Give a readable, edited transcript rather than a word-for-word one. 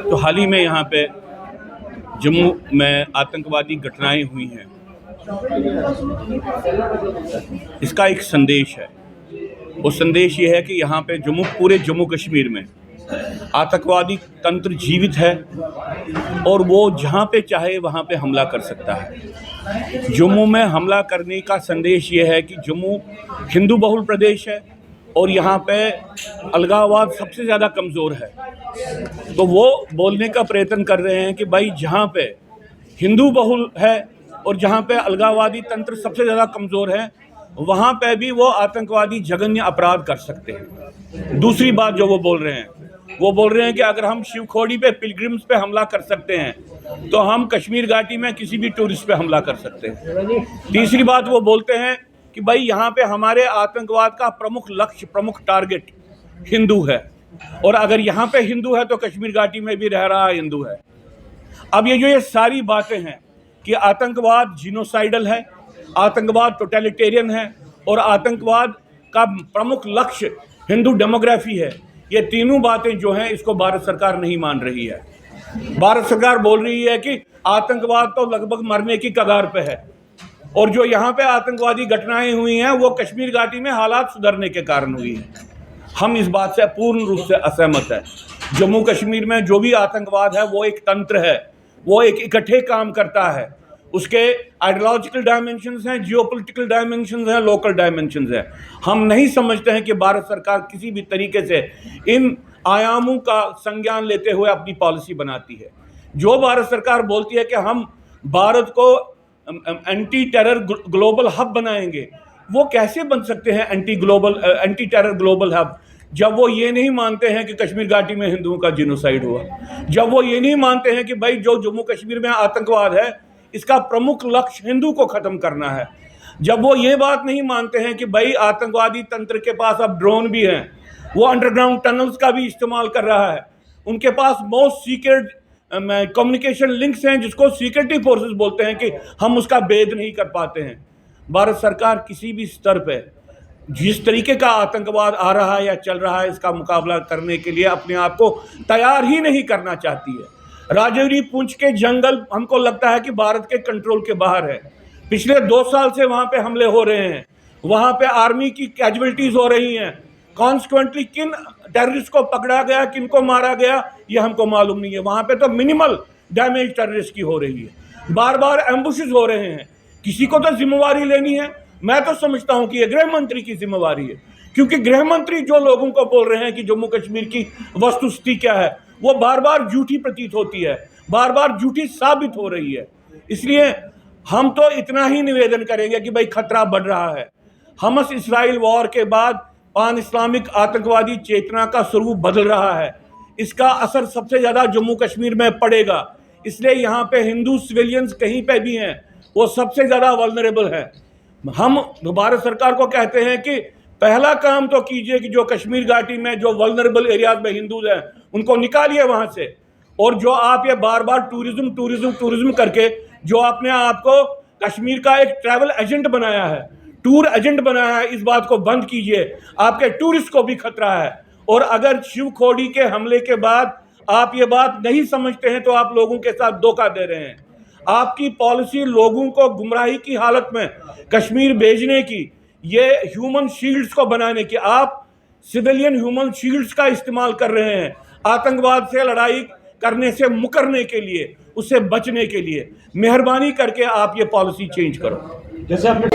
तो हाल ही में यहाँ पे जम्मू में आतंकवादी घटनाएं हुई हैं, इसका एक संदेश है। वो संदेश ये है कि यहाँ पे पूरे जम्मू कश्मीर में आतंकवादी तंत्र जीवित है और वो जहाँ पे चाहे वहाँ पे हमला कर सकता है। जम्मू में हमला करने का संदेश ये है कि जम्मू हिंदू बहुल प्रदेश है और यहाँ पे अलगाववाद सबसे ज़्यादा कमज़ोर है। तो वो बोलने का प्रयत्न कर रहे हैं कि भाई जहाँ पे हिंदू बहुल है और जहाँ पे अलगाववादी तंत्र सबसे ज़्यादा कमज़ोर है, वहाँ पे भी वो आतंकवादी जघन्य अपराध कर सकते हैं। दूसरी बात जो वो बोल रहे हैं कि अगर हम शिवखोड़ी पे पिलग्रिम्स पे हमला कर सकते हैं तो हम कश्मीर घाटी में किसी भी टूरिस्ट पे हमला कर सकते हैं। तीसरी बात वो बोलते हैं कि भाई यहाँ पे हमारे आतंकवाद का प्रमुख लक्ष्य, प्रमुख टारगेट हिंदू है और अगर यहाँ पे हिंदू है तो कश्मीर घाटी में भी रह रहा हिंदू है। अब ये सारी बातें हैं कि आतंकवाद जीनोसाइडल है, आतंकवाद टोटलिटेरियन है और आतंकवाद का प्रमुख लक्ष्य हिंदू डेमोग्राफी है। ये तीनों बातें जो हैं इसको भारत सरकार नहीं मान रही है। भारत सरकार बोल रही है कि आतंकवाद तो लगभग मरने की कगार पे है और जो यहाँ पे आतंकवादी घटनाएं हुई हैं वो कश्मीर घाटी में हालात सुधरने के कारण हुई हैं। हम इस बात से पूर्ण रूप से असहमत है। जम्मू कश्मीर में जो भी आतंकवाद है वो एक तंत्र है, वो एक इकट्ठे काम करता है। उसके आइडियोलॉजिकल डायमेंशंस हैं, जियोपॉलिटिकल डायमेंशंस हैं, लोकल डायमेंशंस हैं। हम नहीं समझते हैं कि भारत सरकार किसी भी तरीके से इन आयामों का संज्ञान लेते हुए अपनी पॉलिसी बनाती है। जो भारत सरकार बोलती है कि हम भारत को एंटी टेरर ग्लोबल हब बनाएंगे, वो कैसे बन सकते हैं एंटी टेरर ग्लोबल हब जब वो ये नहीं मानते हैं कि कश्मीर घाटी में हिंदुओं का जिनोसाइड हुआ, जब वो ये नहीं मानते हैं कि भाई जो जम्मू कश्मीर में आतंकवाद है इसका प्रमुख लक्ष्य हिंदू को ख़त्म करना है, जब वो ये बात नहीं मानते हैं कि भाई आतंकवादी तंत्र के पास अब ड्रोन भी हैं, वो अंडरग्राउंड टनल्स का भी इस्तेमाल कर रहा है, उनके पास मोस्ट सीक्रेट कम्युनिकेशन लिंक्स हैं जिसको सिक्योरिटी फोर्सेस बोलते हैं कि हम उसका भेद नहीं कर पाते हैं। भारत सरकार किसी भी स्तर पे जिस तरीके का आतंकवाद आ रहा है या चल रहा है इसका मुकाबला करने के लिए अपने आप को तैयार ही नहीं करना चाहती है। राजौरी पुंछ के जंगल हमको लगता है कि भारत के कंट्रोल के बाहर है। पिछले 2 साल से वहाँ पे हमले हो रहे हैं, वहाँ पे आर्मी की कैजुअल्टीज हो रही हैं। कॉन्सिक्वेंटली किन टेररिस्ट को पकड़ा गया, किन को मारा गया, ये हमको मालूम नहीं है। वहाँ पे तो मिनिमल डैमेज टेररिस्ट की हो रही है, बार बार एम्बुशेस हो रहे हैं। किसी को तो जिम्मेवारी लेनी है। मैं तो समझता हूँ कि ये गृह मंत्री की जिम्मेवारी है, क्योंकि गृह मंत्री जो लोगों को बोल रहे हैं कि जम्मू कश्मीर की वस्तुस्थिति क्या है वो बार बार झूठी प्रतीत होती है, बार बार झूठी साबित हो रही है। इसलिए हम तो इतना ही निवेदन करेंगे कि भाई खतरा बढ़ रहा है। हमस इस्राइल वॉर के बाद पान इस्लामिक आतंकवादी चेतना का स्वरूप बदल रहा है। इसका असर सबसे ज़्यादा जम्मू कश्मीर में पड़ेगा। इसलिए यहाँ पे हिंदू सिविलियंस कहीं पे भी हैं वो सबसे ज़्यादा वल्नरेबल है। हम भारत सरकार को कहते हैं कि पहला काम तो कीजिए कि जो कश्मीर घाटी में जो वल्नरेबल एरियाज में हिंदूज हैं उनको निकालिए वहाँ से। और जो आप ये बार बार टूरिज्म करके जो आपने आपको कश्मीर का एक ट्रैवल एजेंट बनाया है, टूर एजेंट बनाया है, इस बात को बंद कीजिए। आपके टूरिस्ट को भी खतरा है। और अगर शिवखोड़ी के हमले के बाद आप ये बात नहीं समझते हैं तो आप लोगों के साथ धोखा दे रहे हैं। आपकी पॉलिसी लोगों को गुमराही की हालत में कश्मीर भेजने की, ये ह्यूमन शील्ड्स को बनाने की, आप सिविलियन ह्यूमन शील्ड्स का इस्तेमाल कर रहे हैं आतंकवाद से लड़ाई करने से मुकरने के लिए, उससे बचने के लिए। मेहरबानी करके आप ये पॉलिसी चेंज करो। जैसे आपने